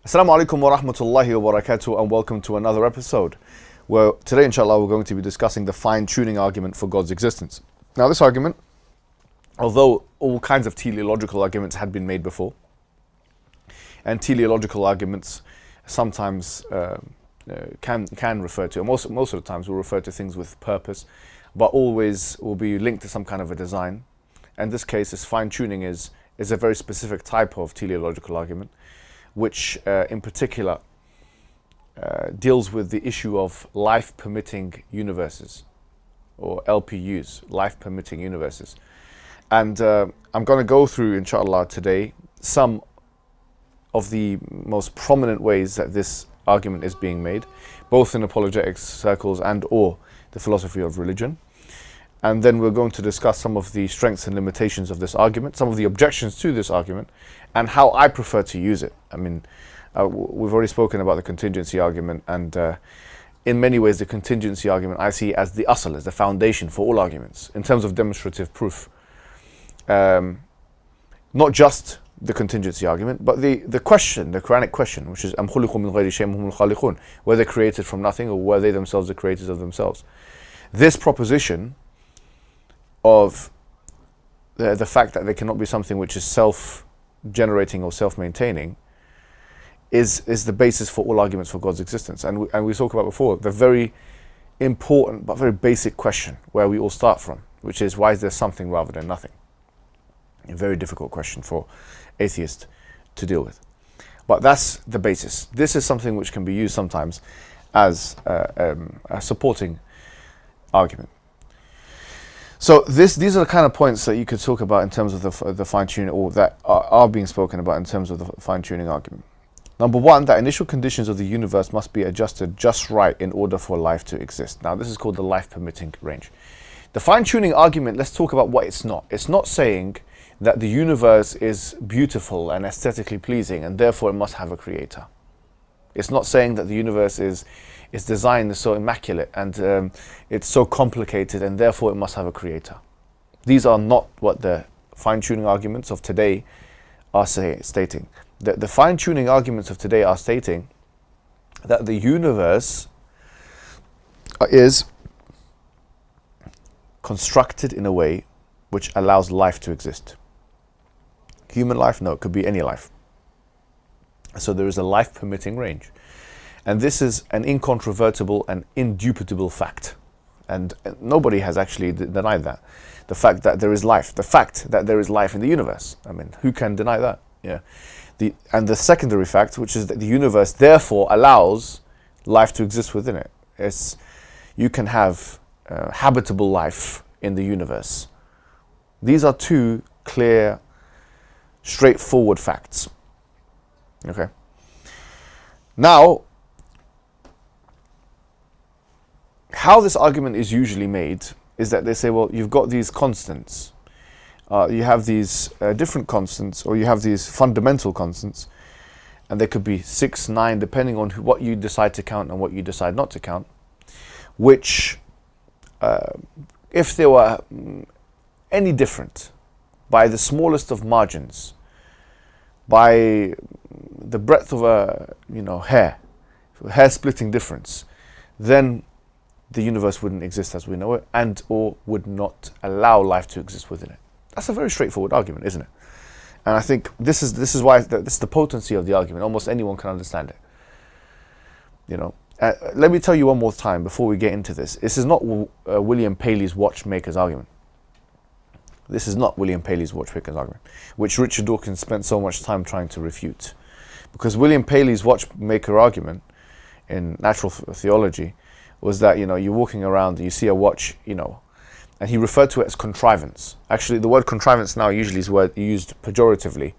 Assalamu alaikum wa rahmatullahi wa barakatuh, and welcome to another episode where today inshallah we're going to be discussing the fine-tuning argument for God's existence. Now this argument, although all kinds of teleological arguments had been made before, and teleological arguments sometimes can refer to, most of the times will refer to things with purpose, but always will be linked to some kind of a design. In this case, this fine-tuning is a very specific type of teleological argument, which in particular deals with the issue of life-permitting universes, or LPUs, life-permitting universes. And I'm going to go through, inshallah, today, some of the most prominent ways that this argument is being made, both in apologetics circles and or the philosophy of religion. And then we're going to discuss some of the strengths and limitations of this argument, some of the objections to this argument, and how I prefer to use it. I mean, we've already spoken about the contingency argument, and in many ways the contingency argument I see as the asl, as the foundation for all arguments, in terms of demonstrative proof. Not just the contingency argument, but the question, the Quranic question, which is Am khuliqu min ghayri shay'in humul khaliqun, were they created from nothing, or were they themselves the creators of themselves? This proposition of the fact that there cannot be something which is self-generating or self-maintaining is the basis for all arguments for God's existence. And we talked about before, the very important but very basic question where we all start from, which is, why is there something rather than nothing? A very difficult question for atheists to deal with. But that's the basis. This is something which can be used sometimes as a supporting argument. So these are the kind of points that you could talk about in terms of the fine-tuning, or that are being spoken about in terms of the fine-tuning argument. Number one, that initial conditions of the universe must be adjusted just right in order for life to exist. Now this is called the life-permitting range. The fine-tuning argument, let's talk about what it's not. It's not saying that the universe is beautiful and aesthetically pleasing and therefore it must have a creator. It's not saying that the universe is designed so immaculate and it's so complicated and therefore it must have a creator. These are not what the fine-tuning arguments of today are stating. The fine-tuning arguments of today are stating that the universe is constructed in a way which allows life to exist. Human life? No, it could be any life. So there is a life-permitting range. And this is an incontrovertible and indubitable fact. And nobody has actually denied that. The fact that there is life. The fact that there is life in the universe. I mean, who can deny that? Yeah. And the secondary fact, which is that the universe therefore allows life to exist within it. You can have habitable life in the universe. These are two clear, straightforward facts. Okay. Now, how this argument is usually made is that they say, well, you've got these constants. You have these different constants, or you have these fundamental constants, and they could be 6, 9, depending on what you decide to count and what you decide not to count, which, if they were any different by the smallest of margins, by the breadth of a hair splitting difference, then the universe wouldn't exist as we know it, and or would not allow life to exist within it. That's a very straightforward argument, isn't it? And I think this is why this is the potency of the argument. Almost anyone can understand it. You know, let me tell you one more time before we get into this. This is not William Paley's watchmaker's argument. This is not William Paley's watchmaker's argument, which Richard Dawkins spent so much time trying to refute. Because William Paley's watchmaker argument in natural theology was that, you're walking around and you see a watch, and he referred to it as contrivance. Actually, the word contrivance now usually is used pejoratively.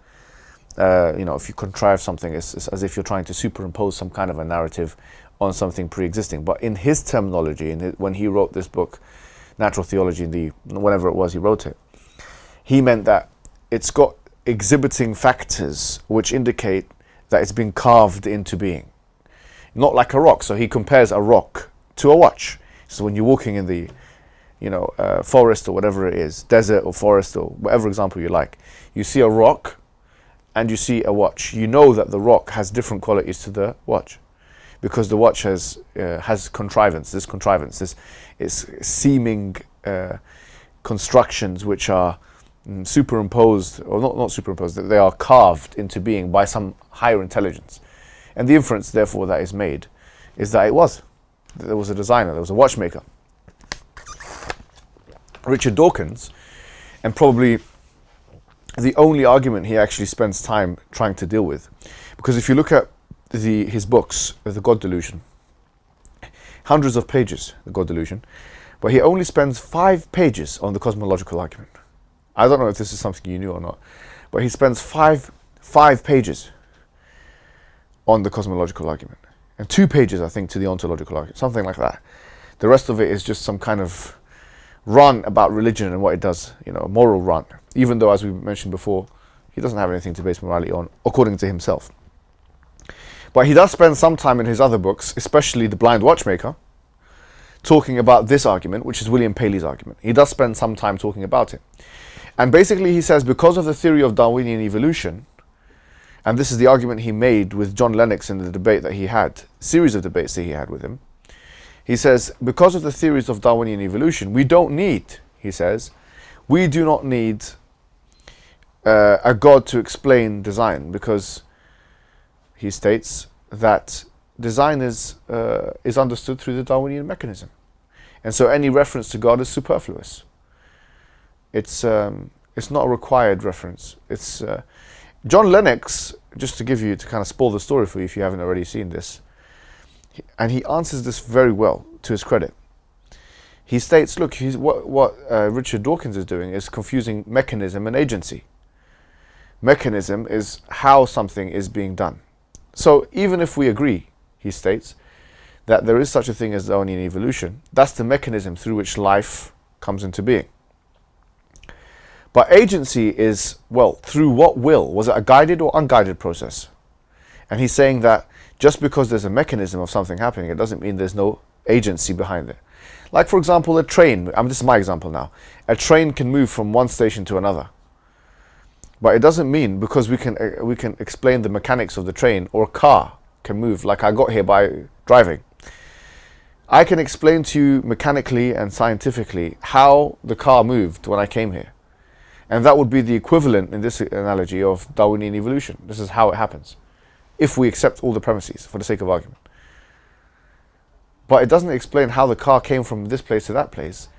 If you contrive something, it's as if you're trying to superimpose some kind of a narrative on something pre-existing. But in his terminology, when he wrote this book, Natural Theology, whenever it was he wrote it, he meant that it's got exhibiting factors which indicate that it's been carved into being. Not like a rock. So he compares a rock to a watch. So when you're walking in the forest or whatever it is, desert or forest or whatever example you like, you see a rock and you see a watch, you know that the rock has different qualities to the watch, because the watch has contrivance, this it's seeming constructions which are superimposed, or not superimposed, that they are carved into being by some higher intelligence. And the inference, therefore, that is made is that there was a designer, there was a watchmaker. Richard Dawkins, and probably the only argument he actually spends time trying to deal with, because if you look at his books, The God Delusion, hundreds of pages, The God Delusion, but he only spends 5 pages on the cosmological argument. I don't know if this is something you knew or not, but he spends five pages on the cosmological argument, and 2 pages, I think, to the ontological argument, something like that. The rest of it is just some kind of run about religion and what it does, a moral run, even though, as we mentioned before, he doesn't have anything to base morality on, according to himself. But he does spend some time in his other books, especially The Blind Watchmaker, talking about this argument, which is William Paley's argument. He does spend some time talking about it. And basically he says, because of the theory of Darwinian evolution, and this is the argument he made with John Lennox in the debate that he had, series of debates that he had with him, he says, because of the theories of Darwinian evolution, we do not need a God to explain design, because he states that design is understood through the Darwinian mechanism. And so any reference to God is superfluous. It's not a required reference. It's John Lennox, just to kind of spoil the story for you if you haven't already seen this, and he answers this very well, to his credit. He states, look, what Richard Dawkins is doing is confusing mechanism and agency. Mechanism is how something is being done. So even if we agree, he states, that there is such a thing as Darwinian evolution, that's the mechanism through which life comes into being. But agency is, well, through what will? Was it a guided or unguided process? And he's saying that just because there's a mechanism of something happening, it doesn't mean there's no agency behind it. Like, for example, a train. This is my example now. A train can move from one station to another. But it doesn't mean, because we can explain the mechanics of the train, or a car can move, like I got here by driving. I can explain to you mechanically and scientifically how the car moved when I came here. And that would be the equivalent, in this analogy, of Darwinian evolution. This is how it happens, if we accept all the premises for the sake of argument. But it doesn't explain how the car came from this place to that place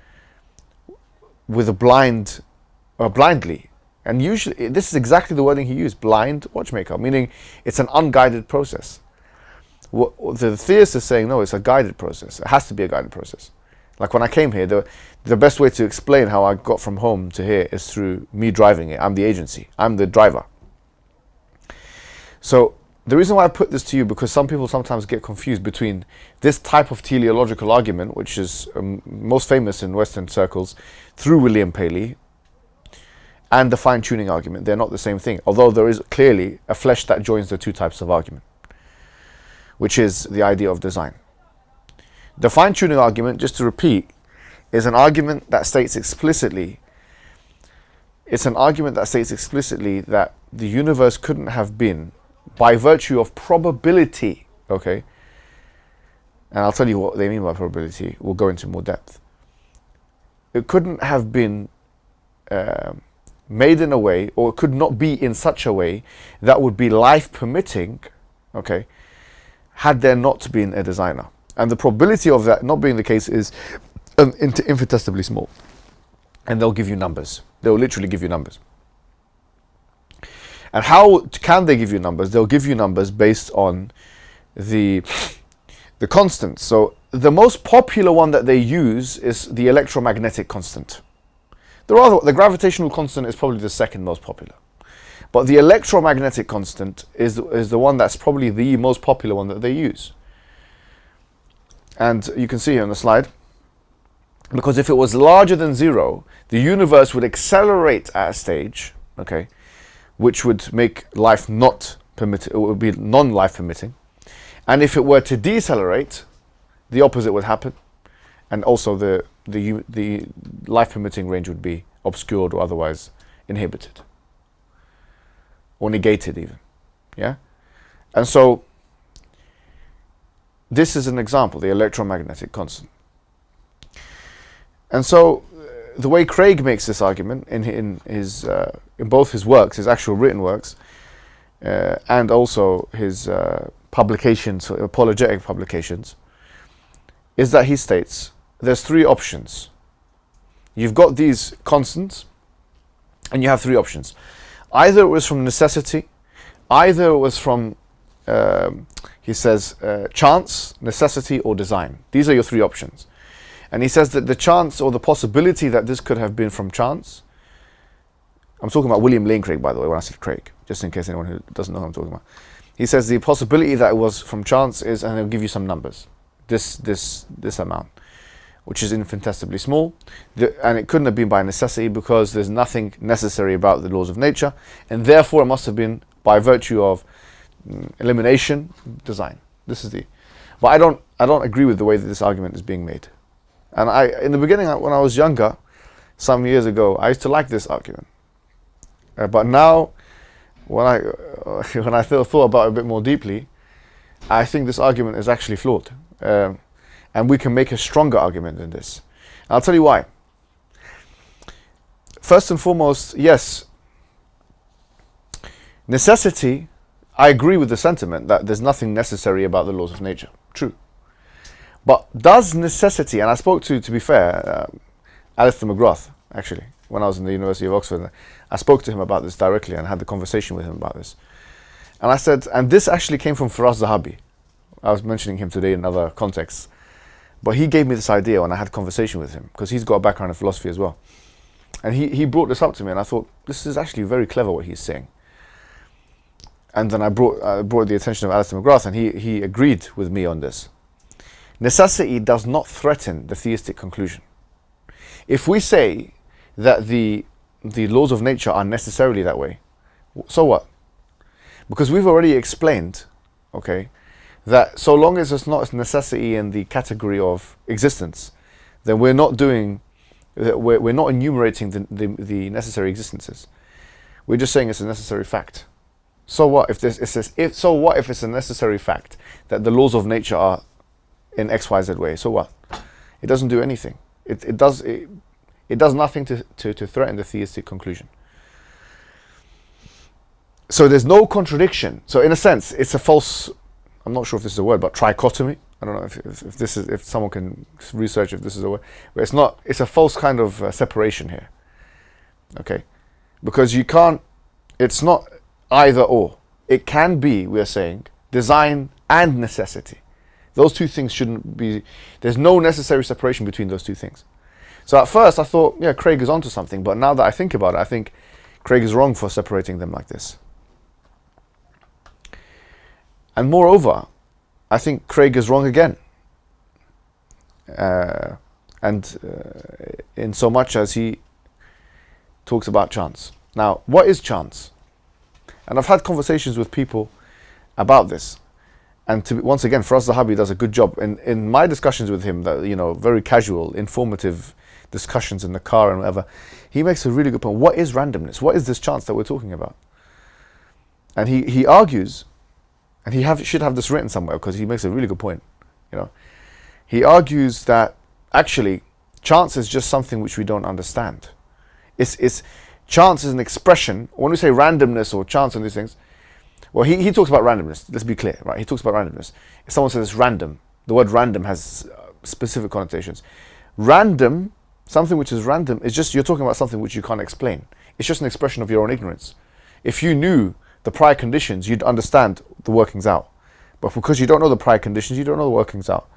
with blindly. And usually, this is exactly the wording he used, blind watchmaker, meaning it's an unguided process. What the theist is saying, no, it's a guided process. It has to be a guided process. Like when I came here, the best way to explain how I got from home to here is through me driving it. I'm the agency. I'm the driver. So the reason why I put this to you, because some people sometimes get confused between this type of teleological argument, which is most famous in Western circles through William Paley, and the fine-tuning argument. They're not the same thing, although there is clearly a flesh that joins the 2 types of argument, which is the idea of design. The fine-tuning argument, just to repeat, is an argument that states explicitly that the universe couldn't have been, by virtue of probability, okay? And I'll tell you what they mean by probability. We'll go into more depth. It couldn't have been made in a way, or it could not be in such a way that would be life permitting, okay, had there not been a designer. And the probability of that not being the case is infinitesimally small. And they'll give you numbers. They'll literally give you numbers. And how can they give you numbers? They'll give you numbers based on the constants. So the most popular one that they use is the electromagnetic constant. The gravitational constant is probably the second most popular. But the electromagnetic constant is the one that's probably the most popular one that they use. And you can see here on the slide, because if it was larger than 0, the universe would accelerate at a stage, okay, which would make life not permitted, it would be non-life permitting. And if it were to decelerate, the opposite would happen, and also the life permitting range would be obscured or otherwise inhibited. or negated even. Yeah? And so this is an example, the electromagnetic constant. And so the way Craig makes this argument in both his works, his actual written works, and also his publications, apologetic publications, is that he states there's three options. You've got these constants, and you have three options. Either it was from necessity, either it was from, he says, chance, necessity, or design. These are your three options. And he says that the chance or the possibility that this could have been from chance, I'm talking about William Lane Craig, by the way, when I said Craig, just in case anyone who doesn't know what I'm talking about. He says the possibility that it was from chance is, and he'll give you some numbers, this amount, which is infinitesimally small, and it couldn't have been by necessity because there's nothing necessary about the laws of nature, and therefore it must have been by virtue of elimination, design. This is the, but I don't agree with the way that this argument is being made. And in the beginning, when I was younger, some years ago, I used to like this argument. But now, when I thought about it a bit more deeply, I think this argument is actually flawed. And we can make a stronger argument than this. And I'll tell you why. First and foremost, yes, necessity, I agree with the sentiment that there's nothing necessary about the laws of nature. True. But does necessity, and I spoke to be fair, Alistair McGrath, actually, when I was in the University of Oxford, I spoke to him about this directly and had the conversation with him about this. And I said, and this actually came from Firas Zahabi. I was mentioning him today in other contexts. But he gave me this idea when I had a conversation with him, because he's got a background in philosophy as well. And he brought this up to me, and I thought, this is actually very clever what he's saying. And then I brought the attention of Alistair McGrath, and he agreed with me on this. Necessity does not threaten the theistic conclusion. If we say that the laws of nature are necessarily that way, so what? Because we've already explained, okay, that so long as it's not a necessity in the category of existence, then we're not enumerating the necessary existences. We're just saying it's a necessary fact. So what if it's a necessary fact that the laws of nature are in XYZ way? So what? It doesn't do anything. It does nothing to threaten the theistic conclusion. So there's no contradiction. So in a sense, it's a false, I'm not sure if this is a word, but trichotomy. I don't know if someone can research if this is a word. But it's a false kind of separation here. Okay? Because you can't, it's not either or. It can be, we're saying, design and necessity. Those two things shouldn't be, there's no necessary separation between those two things. So at first I thought, yeah, Craig is onto something, but now that I think about it, I think Craig is wrong for separating them like this. And moreover, I think Craig is wrong again. In so much as he talks about chance. Now, what is chance? And I've had conversations with people about this. And once again, Firas Zahabi does a good job. In my discussions with him, that, you know, very casual, informative discussions in the car and whatever, he makes a really good point. What is randomness? What is this chance that we're talking about? And he argues, and he should have this written somewhere because he makes a really good point. You know, he argues that actually chance is just something which we don't understand. Chance is an expression. When we say randomness or chance and these things, well, he talks about randomness. Let's be clear, right? He talks about randomness. If someone says it's random, the word random has specific connotations. Random, something which is random, is just, you're talking about something which you can't explain. It's just an expression of your own ignorance. If you knew the prior conditions, you'd understand the workings out. But because you don't know the prior conditions, you don't know the workings out.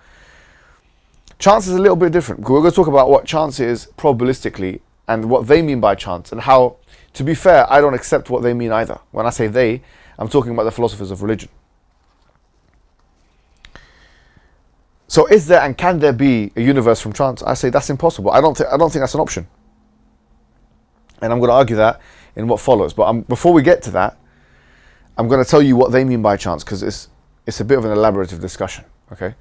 Chance is a little bit different. We're going to talk about what chance is probabilistically and what they mean by chance, and how, to be fair, I don't accept what they mean either. When I say they, I'm talking about the philosophers of religion. So is there and can there be a universe from chance? I say that's impossible. I don't think that's an option. And I'm going to argue that in what follows. But before we get to that, I'm going to tell you what they mean by chance, because it's a bit of an elaborative discussion. Okay?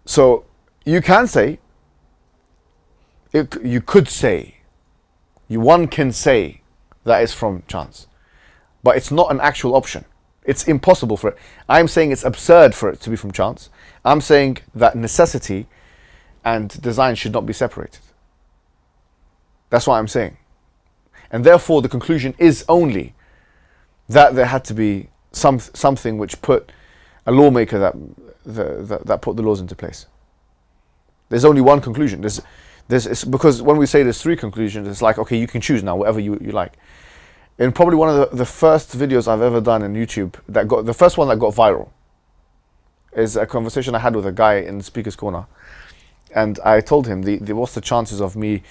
So you can say, one can say that it's from chance. but it's not an actual option. It's impossible for it. I'm saying it's absurd for it to be from chance. I'm saying that necessity and design should not be separated. That's what I'm saying. And therefore the conclusion is only that there had to be something which put a lawmaker that put the laws into place. There's only one conclusion. It's because when we say there's three conclusions, it's like, okay, you can choose now whatever you like. In probably one of the first videos I've ever done in YouTube, the first one that got viral, is a conversation I had with a guy in the speaker's corner, and I told him what's the chances of me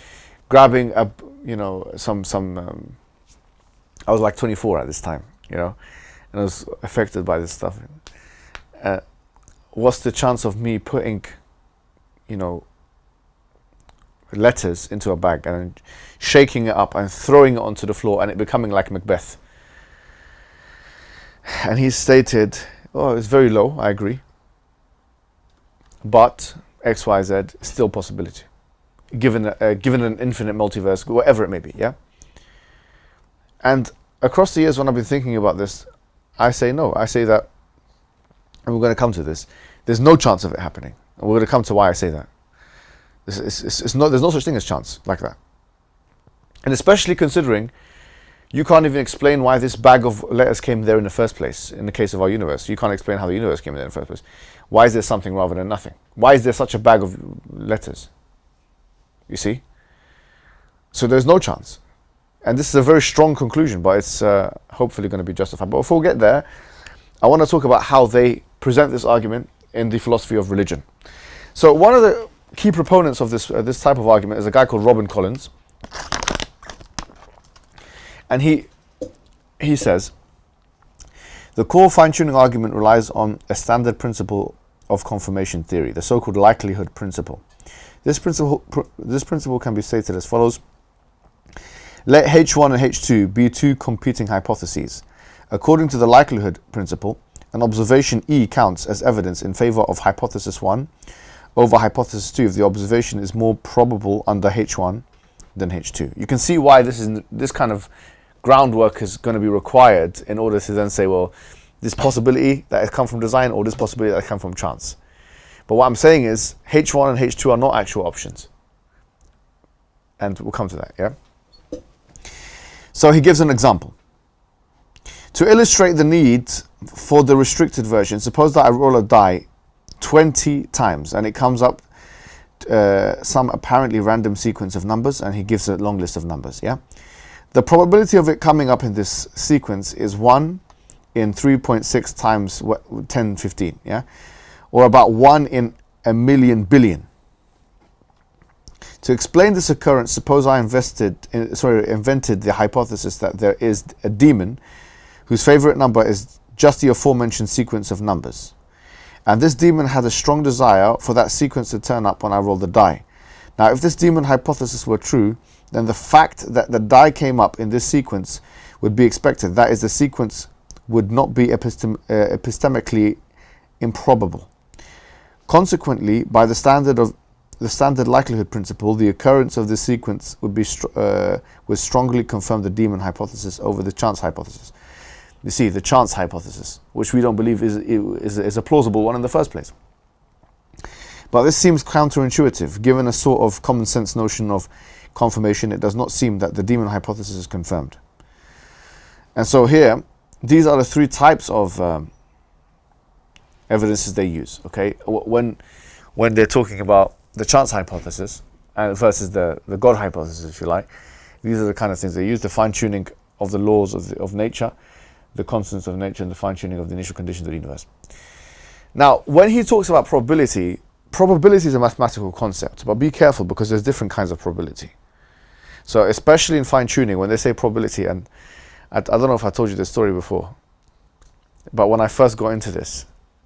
grabbing I was like 24 at this time, and I was affected by this stuff. What's the chance of me putting, letters into a bag and shaking it up and throwing it onto the floor and it becoming like Macbeth? And he stated, oh, it's very low, I agree, but XYZ is still a possibility, given an infinite multiverse, whatever it may be, yeah? And across the years when I've been thinking about this, I say no. I say that, and we're going to come to this, there's no chance of it happening. And we're going to come to why I say that. There's no such thing as chance like that. And especially considering you can't even explain why this bag of letters came there in the first place. In the case of our universe, you can't explain how the universe came there in the first place. Why is there something rather than nothing? Why is there such a bag of letters? You see? So there's no chance. And this is a very strong conclusion, but it's hopefully going to be justified. But before we get there, I want to talk about how they present this argument in the philosophy of religion. So one of the key proponents of this type of argument is a guy called Robin Collins. And he says, the core fine-tuning argument relies on a standard principle of confirmation theory, the so-called likelihood principle. This principle can be stated as follows. Let H1 and H2 be two competing hypotheses. According to the likelihood principle, an observation E counts as evidence in favor of hypothesis 1 over hypothesis 2 if the observation is more probable under H1 than H2. You can see why this kind of groundwork is going to be required in order to then say, well, this possibility that has come from design or this possibility that has come from chance. But what I'm saying is H1 and H2 are not actual options. And we'll come to that, yeah? So he gives an example. To illustrate the need for the restricted version, suppose that I roll a die 20 times and it comes up some apparently random sequence of numbers, and he gives a long list of numbers, yeah? The probability of it coming up in this sequence is 1 in 3.6 times 10, 15, yeah? Or about 1 in a million billion. To explain this occurrence, suppose I invented the hypothesis that there is a demon whose favorite number is just the aforementioned sequence of numbers. And this demon had a strong desire for that sequence to turn up when I roll the die. Now, if this demon hypothesis were true, then the fact that the die came up in this sequence would be expected. That is, the sequence would not be epistemically improbable. Consequently, by the standard likelihood principle, the occurrence of this sequence would strongly confirm the demon hypothesis over the chance hypothesis. You see, the chance hypothesis, which we don't believe is a plausible one in the first place. But this seems counterintuitive. Given a sort of common sense notion of confirmation, it does not seem that the demon hypothesis is confirmed. And so here, these are the three types of evidences they use, okay? When they're talking about the chance hypothesis versus the God hypothesis, if you like, these are the kind of things they use: the fine-tuning of the laws of nature, the constants of nature, and the fine-tuning of the initial conditions of the universe. Now, when he talks about probability is a mathematical concept, but be careful because there's different kinds of probability. So especially in fine-tuning, when they say probability, and I don't know if I told you this story before, but when I first got into this,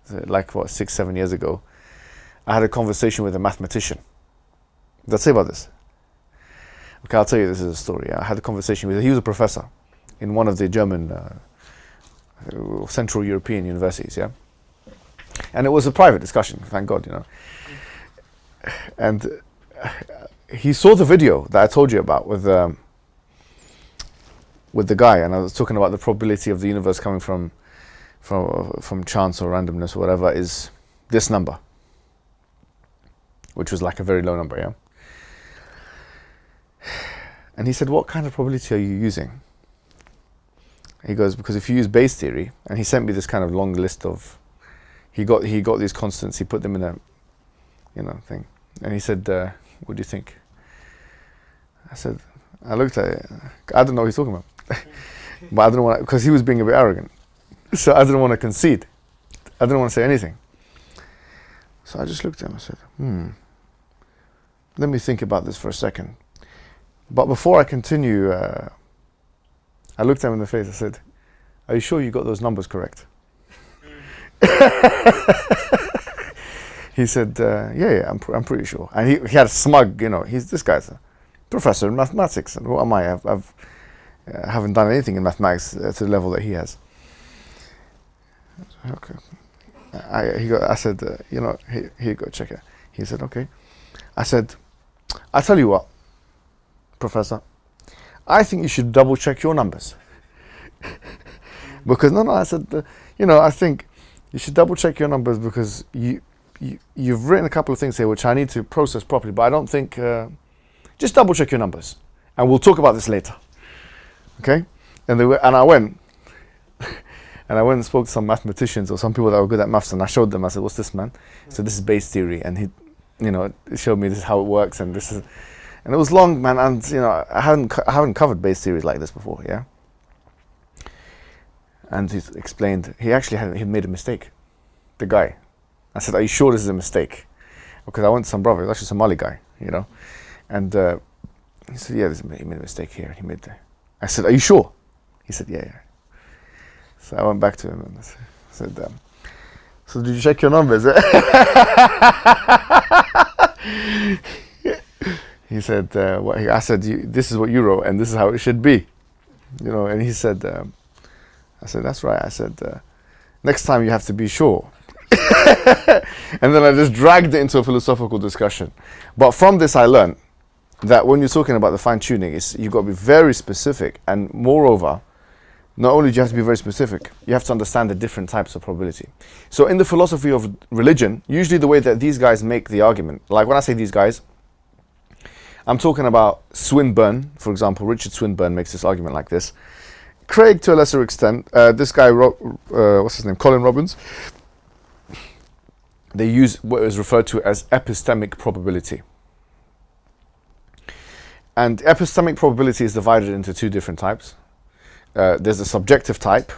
like 6-7 years ago, I had a conversation with a mathematician. Did I say about this? Okay, I'll tell you, this is a story. I had a conversation with, he was a professor in one of the German Central European universities, yeah? And it was a private discussion, thank God, And he saw the video that I told you about with with the guy, and I was talking about the probability of the universe coming from chance or randomness or whatever is this number, which was like a very low number, yeah. And he said, what kind of probability are you using? He goes, because if you use Bayes theory, and he sent me this kind of long list of, he got these constants, he put them in a, thing, and he said, what do you think? I looked at it, I don't know what he's talking about, but I didn't want to, because he was being a bit arrogant, so I didn't want to concede, I didn't want to say anything. So I just looked at him, I said, let me think about this for a second. But before I continue, I looked at him in the face, I said, are you sure you got those numbers correct? He said, yeah, I'm pretty sure. And he had a smug, this guy's a professor in mathematics, and what am I? I've haven't done anything in mathematics to the level that he has. Okay. I said, here you go, check it. He said, okay. I said, I tell you what, Professor, I think you should double check your numbers. Because I said, I think you should double check your numbers, because you've written a couple of things here which I need to process properly, but I don't think, just double check your numbers, and we'll talk about this later. Okay? And I went and spoke to some mathematicians or some people that were good at maths, and I showed them. I said, what's this, man? So this is Bayes theory, and he, it showed me this is how it works, and this is, and it was long, man, and I haven't covered Bayes theories like this before, yeah. And he explained he made a mistake, the guy. I said, are you sure this is a mistake? Because I went to some brother, he was actually a Somali guy, and he said, yeah, he made a mistake here. I said, are you sure? He said, yeah. So I went back to him and I said, so did you check your numbers? He said, I said, this is what you wrote, and this is how it should be. And he said, I said, that's right. I said, next time you have to be sure. And then I just dragged it into a philosophical discussion. But from this I learned that when you're talking about the fine-tuning, you've got to be very specific, and moreover, not only do you have to be very specific, you have to understand the different types of probability. So in the philosophy of religion, usually the way that these guys make the argument, like when I say these guys, I'm talking about Swinburne, for example. Richard Swinburne makes this argument like this. Craig, to a lesser extent, this guy, what's his name, Colin Robbins, they use what is referred to as epistemic probability. And epistemic probability is divided into two different types. There's a subjective type,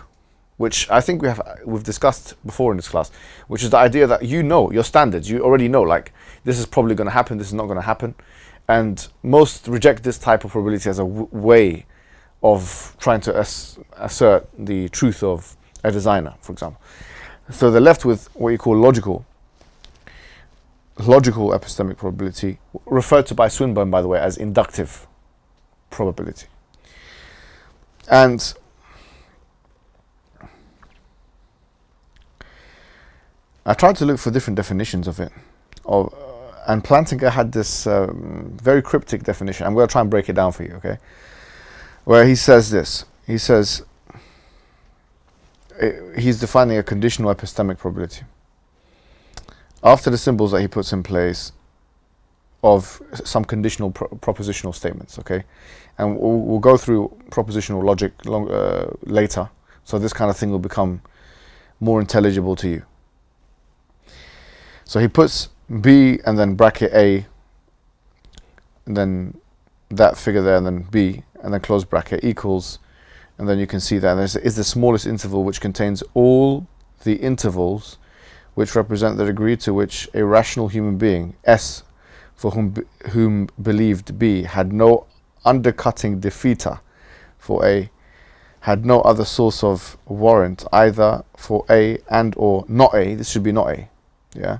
which I think we've discussed before in this class, which is the idea that your standards, you already know, like, this is probably going to happen, this is not going to happen. And most reject this type of probability as a way of trying to assert the truth of a designer, for example. So they're left with what you call logical epistemic probability, referred to by Swinburne, by the way, as inductive probability. And I tried to look for different definitions of it, and Plantinga had this very cryptic definition. I'm going to try and break it down for you, okay? Where he says this. He says he's defining a conditional epistemic probability. After the symbols that he puts in place of some conditional propositional statements, okay? And we'll go through propositional logic later, so this kind of thing will become more intelligible to you. So he puts B and then bracket A, and then that figure there, and then B, and then close bracket equals, and then you can see that there is the smallest interval which contains all the intervals which represent the degree to which a rational human being, S, for whom believed B, had no undercutting defeater for A, had no other source of warrant either for A and or not A, this should be not A, yeah,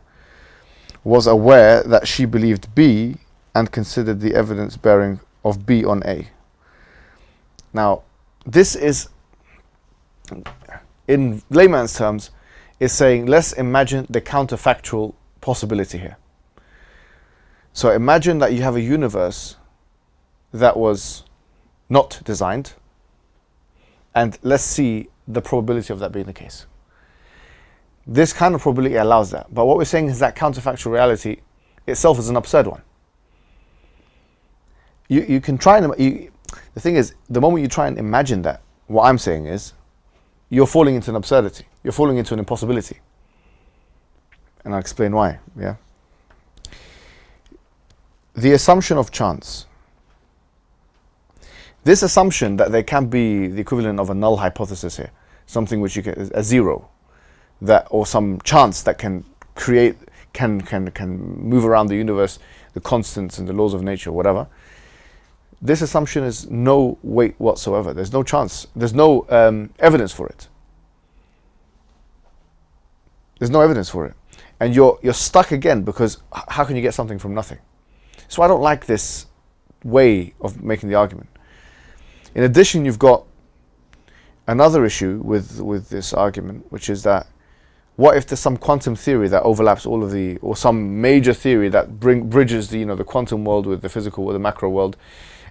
was aware that she believed B and considered the evidence bearing of B on A. Now, this is, in layman's terms, is saying, let's imagine the counterfactual possibility here. So imagine that you have a universe that was not designed, and let's see the probability of that being the case. This kind of probability allows that. But what we're saying is that counterfactual reality itself is an absurd one. You can try and... the thing is, the moment you try and imagine that, what I'm saying is, you're falling into an absurdity. You're falling into an impossibility. And I'll explain why, yeah? The assumption of chance. This assumption that there can be the equivalent of a null hypothesis here, something which you can, a zero, that, or some chance that can create, can move around the universe, the constants and the laws of nature, whatever. This assumption is no weight whatsoever. There's no chance. There's no evidence for it. There's no evidence for it. And you're stuck again, because how can you get something from nothing? So I don't like this way of making the argument. In addition, you've got another issue with this argument, which is that what if there's some quantum theory that overlaps all of the, or some major theory that bridges the, the quantum world with the physical, with the macro world,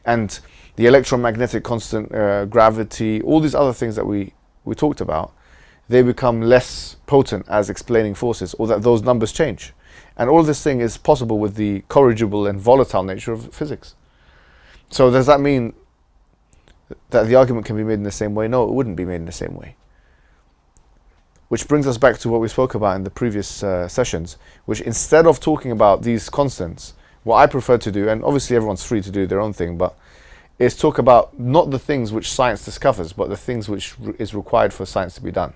and the electromagnetic constant, gravity, all these other things that we talked about, they become less potent as explaining forces, or that those numbers change. And all this thing is possible with the corrigible and volatile nature of physics. So does that mean that the argument can be made in the same way? No, it wouldn't be made in the same way. Which brings us back to what we spoke about in the previous sessions, which instead of talking about these constants, what I prefer to do, and obviously everyone's free to do their own thing, but is talk about not the things which science discovers, but the things which is required for science to be done.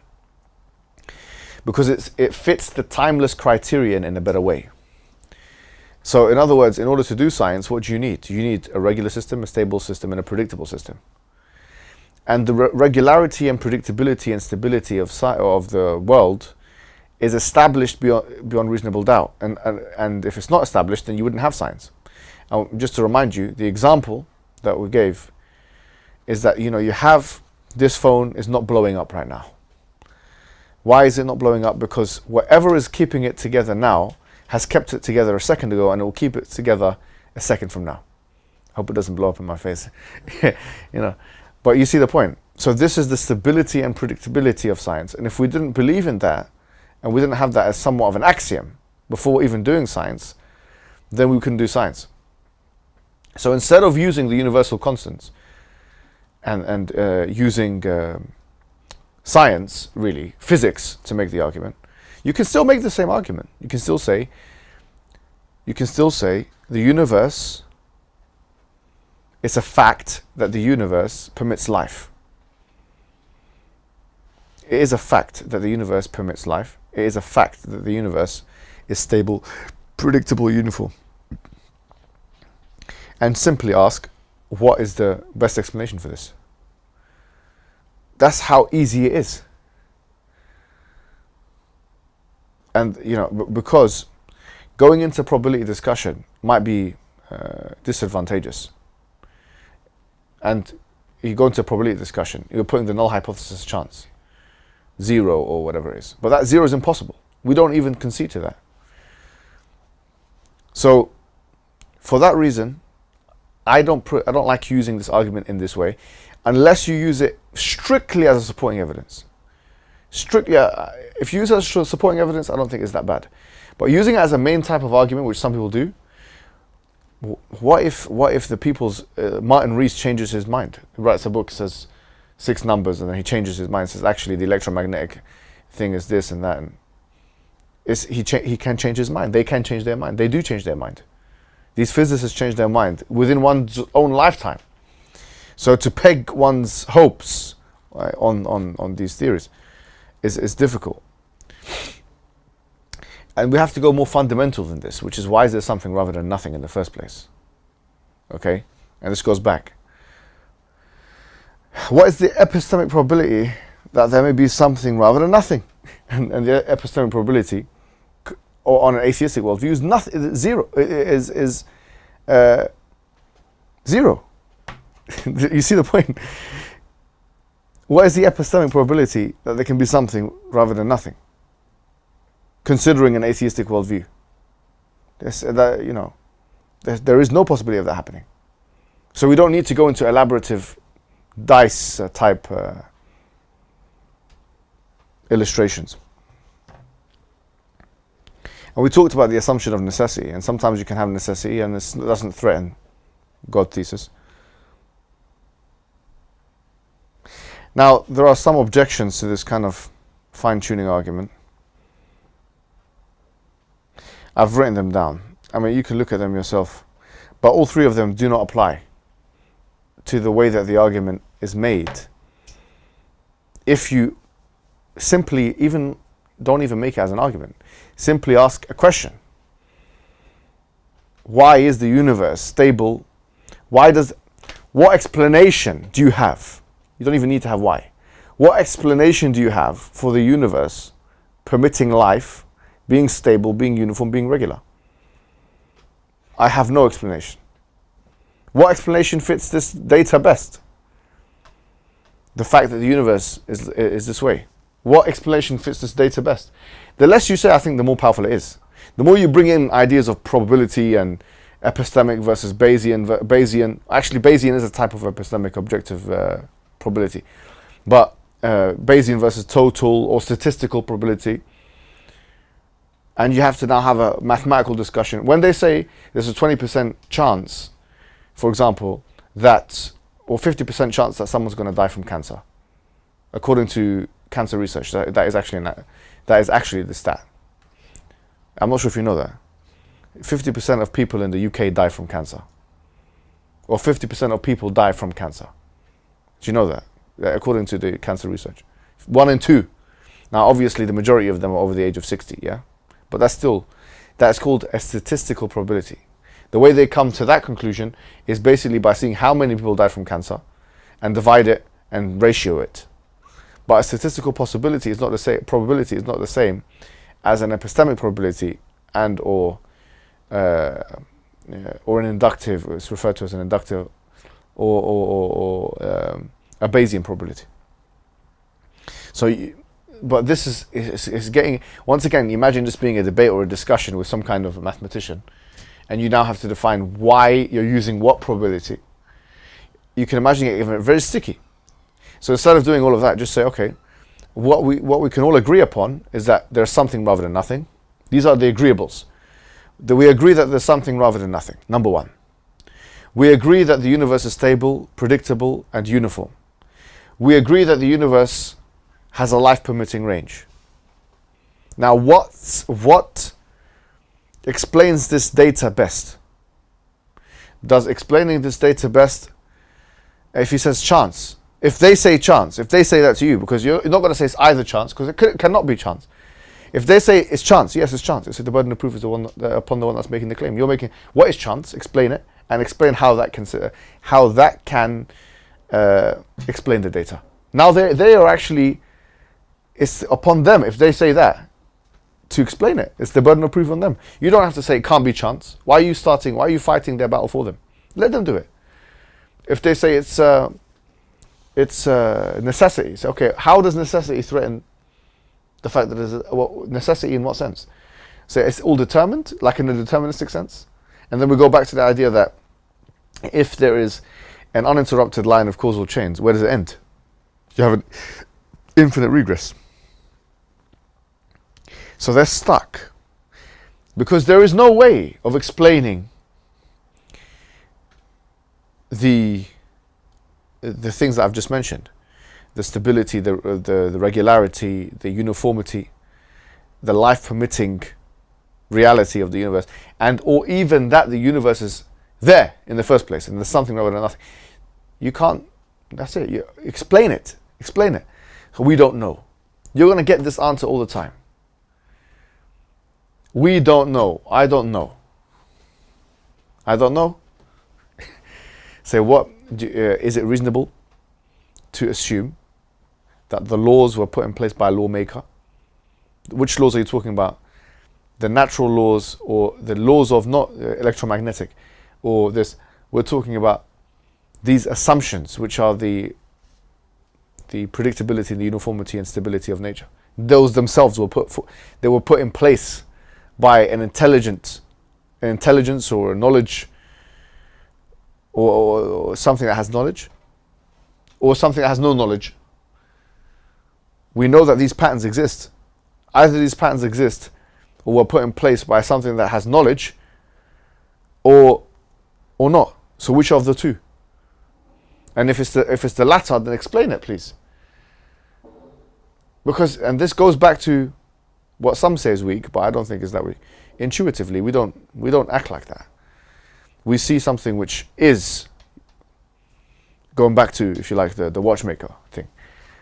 Because it fits the timeless criterion in a better way. So in other words, in order to do science, what do you need? You need a regular system, a stable system, and a predictable system. And the regularity and predictability and stability of the world is established beyond reasonable doubt. And if it's not established, then you wouldn't have science. Just to remind you, the example that we gave is that, you have this phone is not blowing up right now. Why is it not blowing up? Because whatever is keeping it together now has kept it together a second ago, and it will keep it together a second from now. Hope it doesn't blow up in my face. But you see the point. So this is the stability and predictability of science. And if we didn't believe in that, and we didn't have that as somewhat of an axiom before even doing science, then we couldn't do science. So instead of using the universal constants and using science, really, physics, to make the argument, you can still make the same argument. You can still say the universe, it's a fact that the universe permits life. It is a fact that the universe permits life. It is a fact that the universe is stable, predictable, uniform. And simply ask, what is the best explanation for this? That's how easy it is. And, because going into probability discussion might be disadvantageous. And you go into a probability discussion, you're putting the null hypothesis chance, 0 or whatever it is. But that 0 is impossible. We don't even concede to that. So, for that reason, I don't like using this argument in this way, unless you use it strictly as a supporting evidence. Strictly, if you use it as supporting evidence, I don't think it's that bad. But using it as a main type of argument, which some people do, what if the people's Martin Rees changes his mind? He writes a book, says 6 numbers, and then he changes his mind, says actually the electromagnetic thing is this and that, and he can change his mind. They can change their mind. They do change their mind. These physicists change their mind within one's own lifetime. So to peg one's hopes on these theories is difficult. And we have to go more fundamental than this, which is, why is there something rather than nothing in the first place? Okay? And this goes back. What is the epistemic probability that there may be something rather than nothing? And the epistemic probability, or on an atheistic worldview, is nothing. Zero. Is zero. You see the point? What is the epistemic probability that there can be something rather than nothing, considering an atheistic worldview? There is no possibility of that happening. So we don't need to go into elaborative dice type illustrations. And we talked about the assumption of necessity, and sometimes you can have necessity and it doesn't threaten God thesis. Now, there are some objections to this kind of fine-tuning argument. I've written them down. I mean, you can look at them yourself. But all three of them do not apply to the way that the argument is made. If you simply don't even make it as an argument, simply ask a question. Why is the universe stable? What explanation do you have? You don't even need to have why. What explanation do you have for the universe permitting life, being stable, being uniform, being regular? I have no explanation. What explanation fits this data best? The fact that the universe is this way. What explanation fits this data best? The less you say, I think, the more powerful it is. The more you bring in ideas of probability and epistemic versus Bayesian. Actually, Bayesian is a type of epistemic objective probability. But Bayesian versus total or statistical probability. And you have to now have a mathematical discussion. When they say there's a 20% chance, for example, or 50% chance that someone's going to die from cancer, according to cancer research, that is actually the stat. I'm not sure if you know that. 50% of people in the UK die from cancer. Or 50% of people die from cancer. Do you know that? According to the cancer research. 1 in 2. Now, obviously, the majority of them are over the age of 60, yeah? But that's called a statistical probability. The way they come to that conclusion is basically by seeing how many people die from cancer and divide it and ratio it. But a statistical possibility is not the same, probability is not the same as an epistemic probability and or an inductive, it's referred to as an inductive or a Bayesian probability. So, but this is getting, once again, imagine this being a debate or a discussion with some kind of a mathematician, and you now have to define why you're using what probability. You can imagine it getting very sticky. So instead of doing all of that, just say, okay, what we can all agree upon is that there's something rather than nothing. These are the agreeables. That we agree that there's something rather than nothing. Number one. We agree that the universe is stable, predictable, and uniform. We agree that the universe has a life-permitting range. Now, what explains this data best? Does explaining this data best, if he says chance, if they say chance, if they say that to you, because you're not going to say it's either chance, because it cannot be chance. If they say it's chance, yes, it's chance. It's the burden of proof is the one upon the one that's making the claim. You're making, what is chance? Explain it, and explain how that can explain the data. Now they are actually, it's upon them, if they say that, to explain it. It's the burden of proof on them. You don't have to say it can't be chance. Why are you fighting their battle for them? Let them do it. If they say it's necessity, so okay, how does necessity threaten the fact that there's necessity in what sense? So it's all determined, like in a deterministic sense. And then we go back to the idea that if there is an uninterrupted line of causal chains, where does it end? You have an infinite regress. So they're stuck because there is no way of explaining the things that I've just mentioned: the stability, the regularity, the uniformity, the life-permitting reality of the universe, or even that the universe is there in the first place and there's something rather than nothing. You can't. That's it. You explain it. Explain it. We don't know. You're going to get this answer all the time. We don't know. I don't know. I don't know. Say, what is it reasonable to assume that the laws were put in place by a lawmaker? Which laws are you talking about? The natural laws or the laws of not electromagnetic or this? We're talking about these assumptions, which are the predictability, the uniformity and stability of nature. Those themselves were put in place by an intelligence or a knowledge or something that has knowledge or something that has no knowledge. We know that these patterns exist. Either these patterns exist or were put in place by something that has knowledge, or not. So which of the two? And if it's the latter, then explain it, please. Because, and this goes back to what some say is weak, but I don't think is that weak. Intuitively, we don't act like that. We see something which is, going back to, if you like, the watchmaker thing.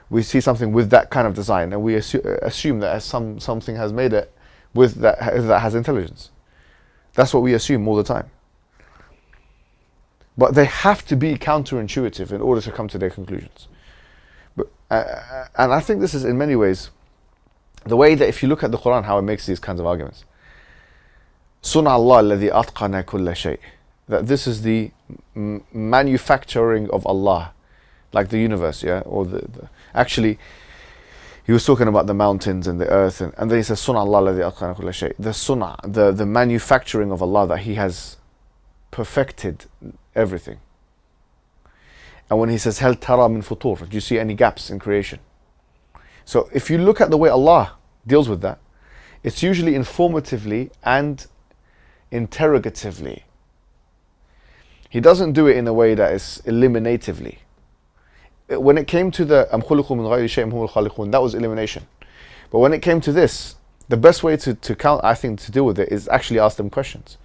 We see something with that kind of design, and we assume that something has made it with that has intelligence. That's what we assume all the time. But they have to be counterintuitive in order to come to their conclusions. But, and I think this is in many ways the way that if you look at the Quran, how it makes these kinds of arguments. Sun'a Allah alladhi atqana kulla shay. That this is the manufacturing of Allah, like the universe, yeah? Or actually, he was talking about the mountains and the earth, and then he says, Sun'a Allah alladhi atqana kulla shay. The sun'a, the manufacturing of Allah, that He has perfected everything. And when he says, Hal tara min futur, do you see any gaps in creation? So if you look at the way Allah deals with that, it's usually informatively and interrogatively. He doesn't do it in a way that is eliminatively. When it came to the Am khuliqu min ghayri shay'in humul khaliqun, that was elimination. But when it came to this, the best way to count, I think, to deal with it is actually ask them questions.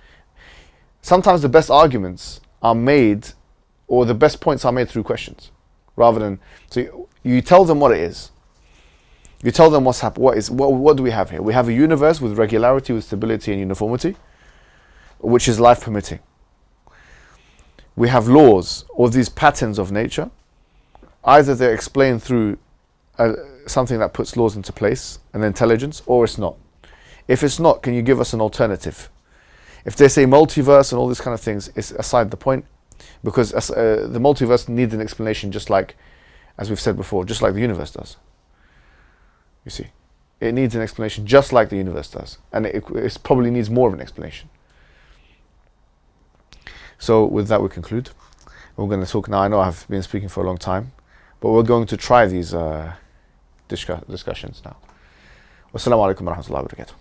Sometimes the best arguments are made, or the best points are made through questions, rather than, so you tell them what it is. You tell them what's happened. What do we have here? We have a universe with regularity, with stability and uniformity, which is life permitting. We have laws, or these patterns of nature. Either they're explained through something that puts laws into place, an intelligence, or it's not. If it's not, can you give us an alternative? If they say multiverse and all these kind of things, it's aside the point, because the multiverse needs an explanation, just like, as we've said before, just like the universe does. You see, it needs an explanation just like the universe does, and it probably needs more of an explanation. So with that we conclude. We're going to talk now. I know I've been speaking for a long time, but we're going to try these discussions now. Wassalamu alaikum warahmatullahi wabarakatuh.